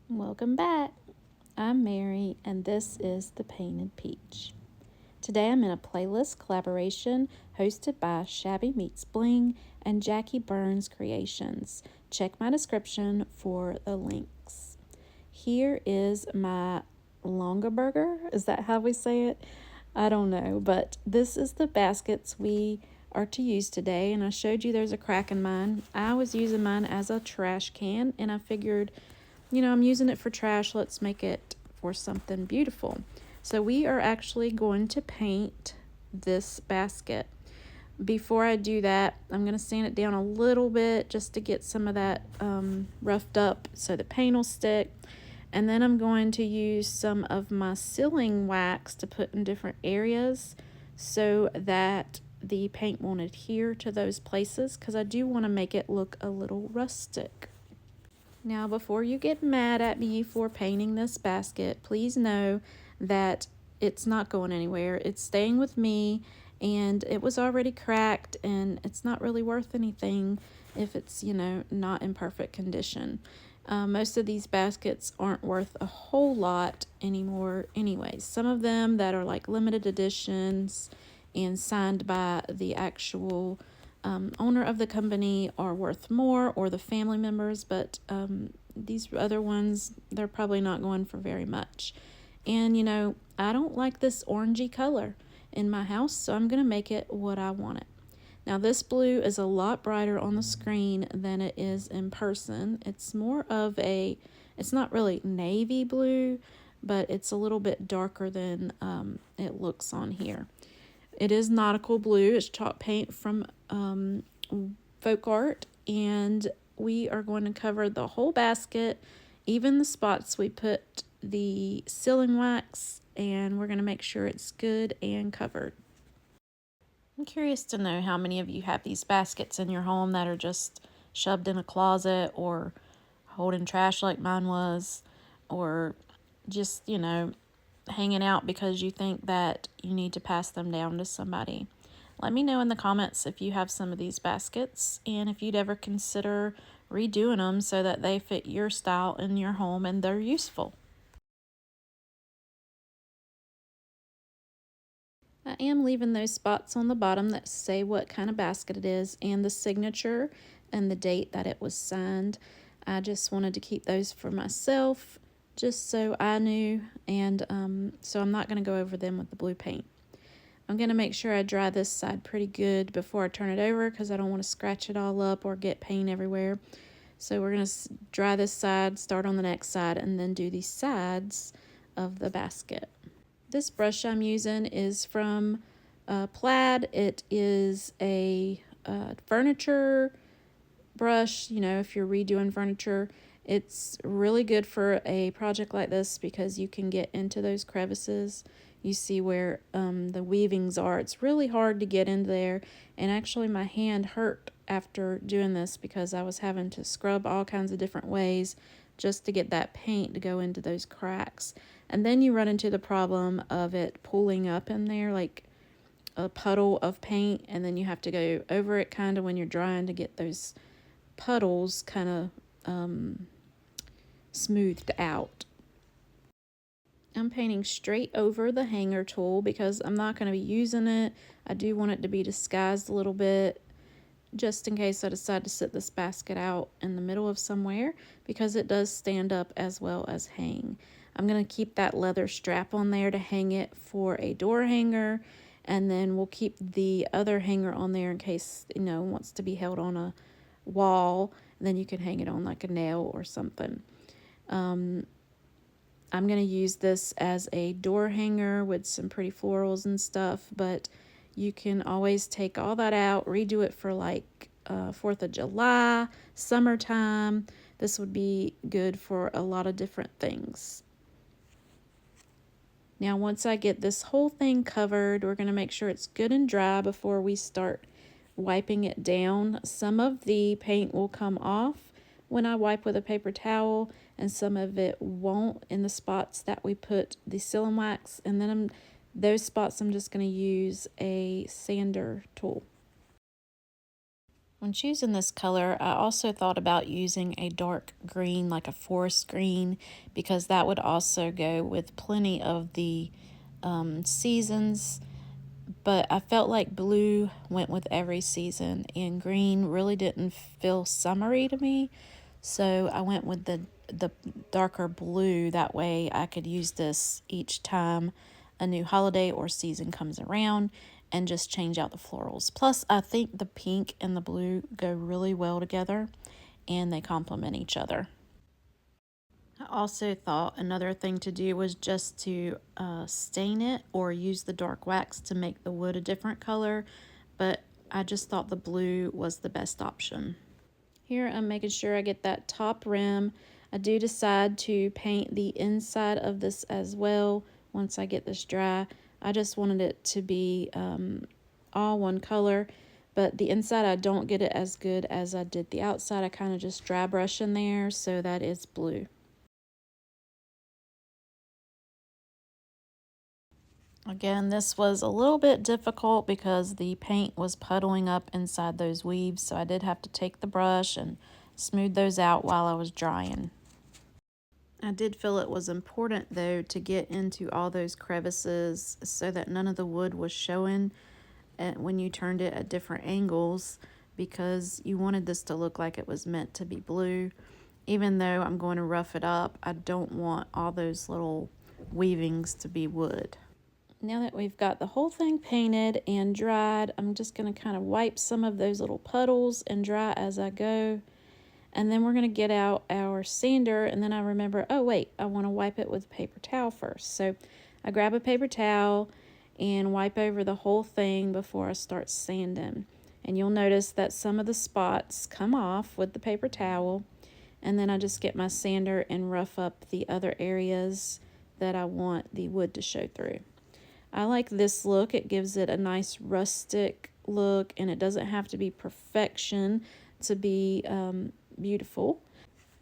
Welcome back. I'm Mary, and this is The Painted Peach. Today I'm in a playlist collaboration hosted by Shabby Meets Bling and Jackie Burns Creations. Check my description for the links. Here is my Longaberger. Is that how we say it? I don't know, but this is the baskets we are to use today, and I showed you there's a crack in mine. I was using mine as a trash can, and I figured, I'm using it for trash, let's make it for something beautiful. So we are actually going to paint this basket. Before I do that, I'm going to sand it down a little bit just to get some of that roughed up so the paint will stick. And then I'm going to use some of my sealing wax to put in different areas so that the paint won't adhere to those places, because I do want to make it look a little rustic. Now, before you get mad at me for painting this basket, please know that it's not going anywhere. It's staying with me, and it was already cracked, and it's not really worth anything if it's, not in perfect condition. Most of these baskets aren't worth a whole lot anymore anyways. Some of them that are like limited editions and signed by the actual owner of the company are worth more, or the family members, but these other ones, they're probably not going for very much. And I don't like this orangey color in my house, so I'm going to make it what I want it. Now, this blue is a lot brighter on the screen than it is in person. It's more of it's not really navy blue, but it's a little bit darker than it looks on here. It is nautical blue. It's chalk paint from Folk Art, and we are going to cover the whole basket, even the spots we put the sealing wax, and we're going to make sure it's good and covered. I'm curious to know how many of you have these baskets in your home that are just shoved in a closet or holding trash like mine was, or just, hanging out because you think that you need to pass them down to somebody. Let me know in the comments if you have some of these baskets and if you'd ever consider redoing them so that they fit your style in your home and they're useful. I am leaving those spots on the bottom that say what kind of basket it is and the signature and the date that it was signed. I just wanted to keep those for myself, just so I knew, and so I'm not going to go over them with the blue paint. I'm going to make sure I dry this side pretty good before I turn it over, because I don't want to scratch it all up or get paint everywhere. So we're going to dry this side, start on the next side, and then do the sides of the basket. This brush I'm using is from Plaid. It is a furniture brush. If you're redoing furniture, it's really good for a project like this because you can get into those crevices. You see where the weavings are. It's really hard to get in there, and actually my hand hurt after doing this because I was having to scrub all kinds of different ways just to get that paint to go into those cracks. And then you run into the problem of it pooling up in there like a puddle of paint, and then you have to go over it kind of when you're drying to get those puddles kind of smoothed out. I'm painting straight over the hanger tool because I'm not going to be using it. I do want it to be disguised a little bit, just in case I decide to sit this basket out in the middle of somewhere, because it does stand up as well as hang. I'm going to keep that leather strap on there to hang it for a door hanger, and then we'll keep the other hanger on there in case, it wants to be held on a wall, and then you can hang it on like a nail or something. I'm going to use this as a door hanger with some pretty florals and stuff, but you can always take all that out, redo it for like 4th of July, summertime. This would be good for a lot of different things. Now, once I get this whole thing covered, we're going to make sure it's good and dry before we start wiping it down. Some of the paint will come off when I wipe with a paper towel, and some of it won't in the spots that we put the sealing wax. And then those spots I'm just going to use a sander tool. When choosing this color, I also thought about using a dark green, like a forest green, because that would also go with plenty of the seasons. But I felt like blue went with every season, and green really didn't feel summery to me. So I went with the darker blue. That way I could use this each time a new holiday or season comes around and just change out the florals. Plus, I think the pink and the blue go really well together and they complement each other. I also thought another thing to do was just to stain it or use the dark wax to make the wood a different color, but I just thought the blue was the best option. Here I'm making sure I get that top rim. I do decide to paint the inside of this as well once I get this dry. I just wanted it to be all one color, but the inside I don't get it as good as I did the outside. I kind of just dry brush in there, so that is blue. Again, this was a little bit difficult because the paint was puddling up inside those weaves, so I did have to take the brush and smooth those out while I was drying. I did feel it was important though to get into all those crevices so that none of the wood was showing when you turned it at different angles, because you wanted this to look like it was meant to be blue. Even though I'm going to rough it up, I don't want all those little weavings to be wood. Now that we've got the whole thing painted and dried, I'm just going to kind of wipe some of those little puddles and dry as I go. And then we're going to get out our sander, and then I remember, oh wait, I want to wipe it with a paper towel first. So I grab a paper towel and wipe over the whole thing before I start sanding. And you'll notice that some of the spots come off with the paper towel, and then I just get my sander and rough up the other areas that I want the wood to show through. I like this look. It gives it a nice rustic look, and it doesn't have to be perfection to be beautiful.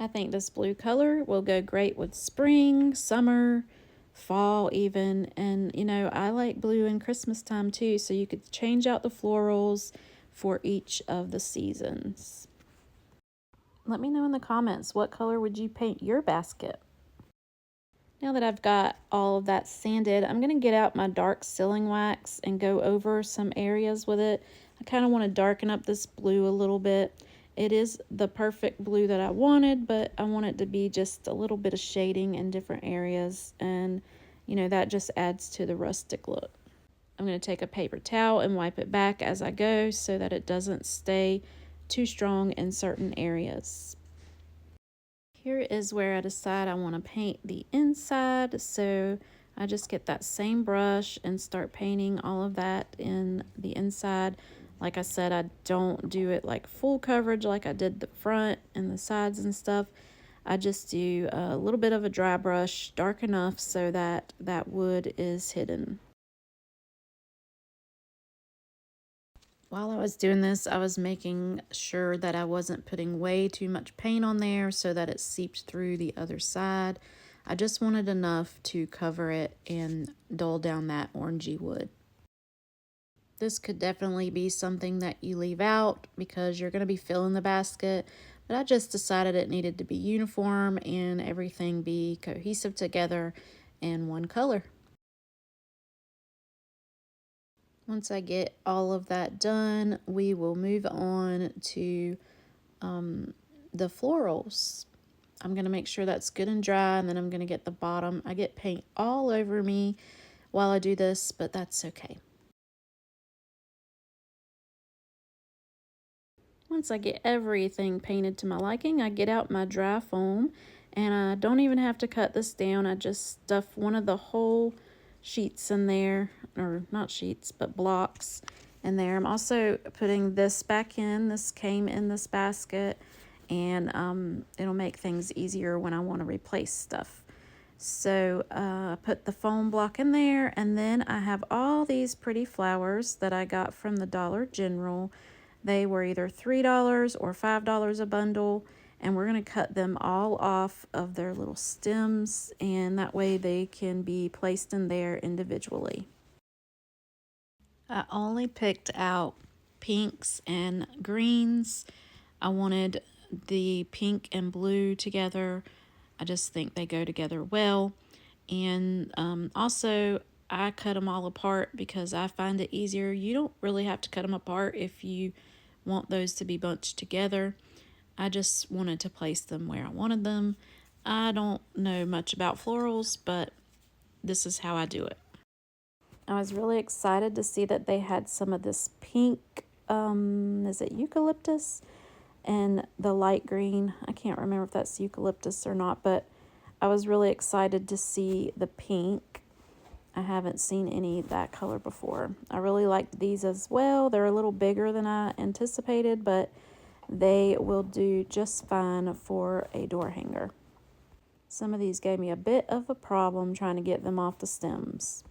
I think this blue color will go great with spring, summer, fall even. And you know, I like blue in Christmas time too, so you could change out the florals for each of the seasons. Let me know in the comments, what color would you paint your basket? Now that I've got all of that sanded, I'm going to get out my dark sealing wax and go over some areas with it. I kind of want to darken up this blue a little bit. It is the perfect blue that I wanted, but I want it to be just a little bit of shading in different areas, and you know, that just adds to the rustic look. I'm going to take a paper towel and wipe it back as I go so that it doesn't stay too strong in certain areas. Here is where I decide I want to paint the inside, so I just get that same brush and start painting all of that in the inside. Like I said, I don't do it like full coverage like I did the front and the sides and stuff. I just do a little bit of a dry brush, dark enough so that that wood is hidden. While I was doing this, I was making sure that I wasn't putting way too much paint on there so that it seeped through the other side. I just wanted enough to cover it and dull down that orangey wood. This could definitely be something that you leave out because you're going to be filling the basket, but I just decided it needed to be uniform and everything be cohesive together in one color. Once I get all of that done, we will move on to the florals. I'm going to make sure that's good and dry, and then I'm going to get the bottom. I get paint all over me while I do this, but that's okay. Once I get everything painted to my liking, I get out my dry foam, and I don't even have to cut this down. I just stuff one of the whole sheets in there, or not sheets, but blocks in there. I'm also putting this back in. This came in this basket, and it'll make things easier when I want to replace stuff. So I put the foam block in there, and then I have all these pretty flowers that I got from the Dollar General. They were either $3 or $5 a bundle, and we're going to cut them all off of their little stems, and that way they can be placed in there individually. I only picked out pinks and greens. I wanted the pink and blue together. I just think they go together well. And also, I cut them all apart because I find it easier. You don't really have to cut them apart if you want those to be bunched together. I just wanted to place them where I wanted them. I don't know much about florals, but this is how I do it. I was really excited to see that they had some of this pink, is it eucalyptus? And the light green. I can't remember if that's eucalyptus or not, but I was really excited to see the pink. I haven't seen any of that color before. I really liked these as well. They're a little bigger than I anticipated, but they will do just fine for a door hanger. Some of these gave me a bit of a problem trying to get them off the stems.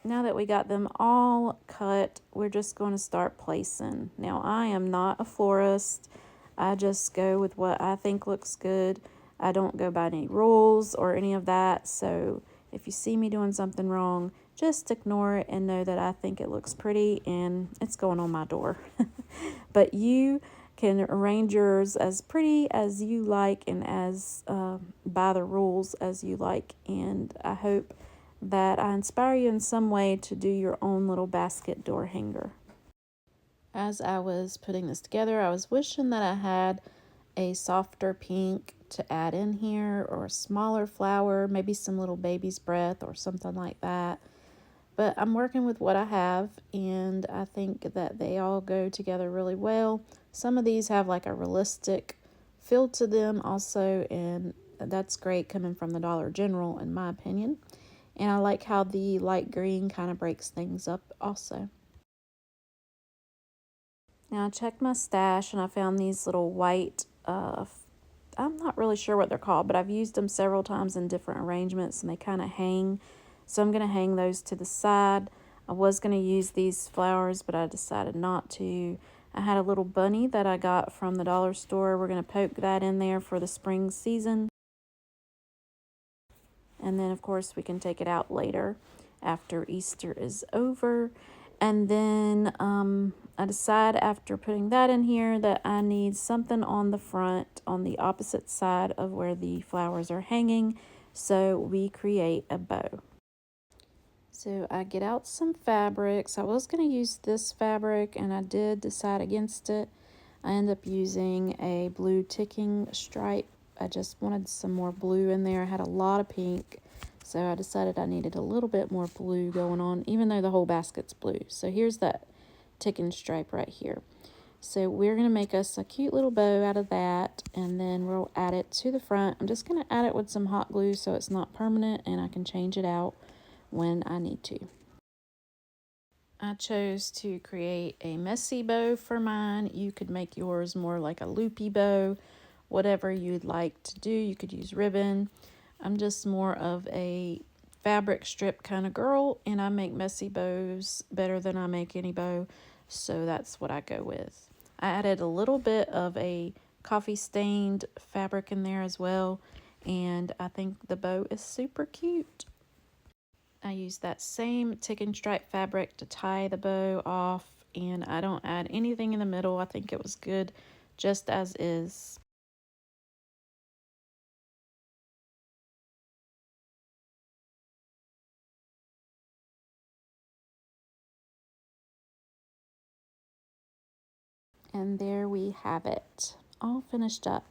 Now that we got them all cut, we're just going to start placing. Now, I am not a florist. I just go with what I think looks good. I don't go by any rules or any of that. So if you see me doing something wrong, just ignore it and know that I think it looks pretty and it's going on my door. But you can arrange yours as pretty as you like and as by the rules as you like. And I hope that I inspire you in some way to do your own little basket door hanger. As I was putting this together, I was wishing that I had a softer pink to add in here, or a smaller flower, maybe some little baby's breath or something like that. But I'm working with what I have, and I think that they all go together really well. Some of these have like a realistic feel to them also, and that's great coming from the Dollar General in my opinion. And I like how the light green kind of breaks things up also. Now I checked my stash and I found these little white, I'm not really sure what they're called, but I've used them several times in different arrangements and they kind of hang. So I'm going to hang those to the side. I was going to use these flowers, but I decided not to. I had a little bunny that I got from the dollar store. We're going to poke that in there for the spring season. And then, of course, we can take it out later after Easter is over. And then I decide after putting that in here that I need something on the front, on the opposite side of where the flowers are hanging. So we create a bow. So I get out some fabrics. I was going to use this fabric and I did decide against it. I end up using a blue ticking stripe. I just wanted some more blue in there. I had a lot of pink, so I decided I needed a little bit more blue going on, even though the whole basket's blue. So here's that ticking stripe right here. So we're going to make us a cute little bow out of that, and then we'll add it to the front. I'm just going to add it with some hot glue so it's not permanent, and I can change it out when I need to. I chose to create a messy bow for mine. You could make yours more like a loopy bow, whatever you'd like to do. You could use ribbon. I'm just more of a fabric strip kind of girl, and I make messy bows better than I make any bow, so that's what I go with. I added a little bit of a coffee stained fabric in there as well, and I think the bow is super cute. I use that same ticking stripe fabric to tie the bow off, and I don't add anything in the middle. I think it was good just as is. And there we have it, all finished up.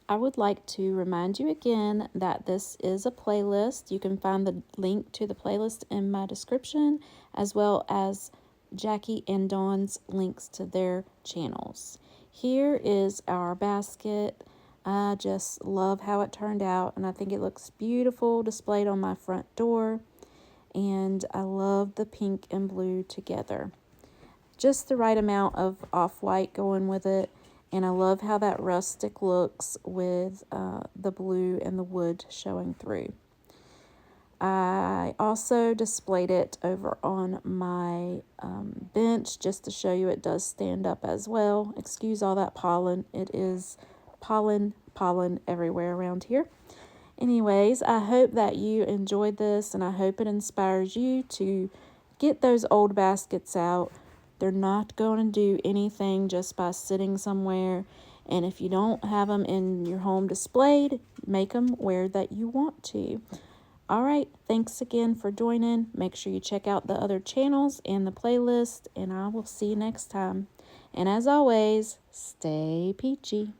I would like to remind you again that this is a playlist. You can find the link to the playlist in my description, as well as Jackie and Dawn's links to their channels. Here is our basket. I just love how it turned out, and I think it looks beautiful displayed on my front door. And I love the pink and blue together. Just the right amount of off-white going with it. And I love how that rustic looks with the blue and the wood showing through. I also displayed it over on my bench just to show you it does stand up as well. Excuse all that pollen. It is pollen everywhere around here. Anyways, I hope that you enjoyed this, and I hope it inspires you to get those old baskets out. They're not going to do anything just by sitting somewhere. And if you don't have them in your home displayed, make them where that you want to. All right, thanks again for joining. Make sure you check out the other channels and the playlist, and I will see you next time. And as always, stay peachy.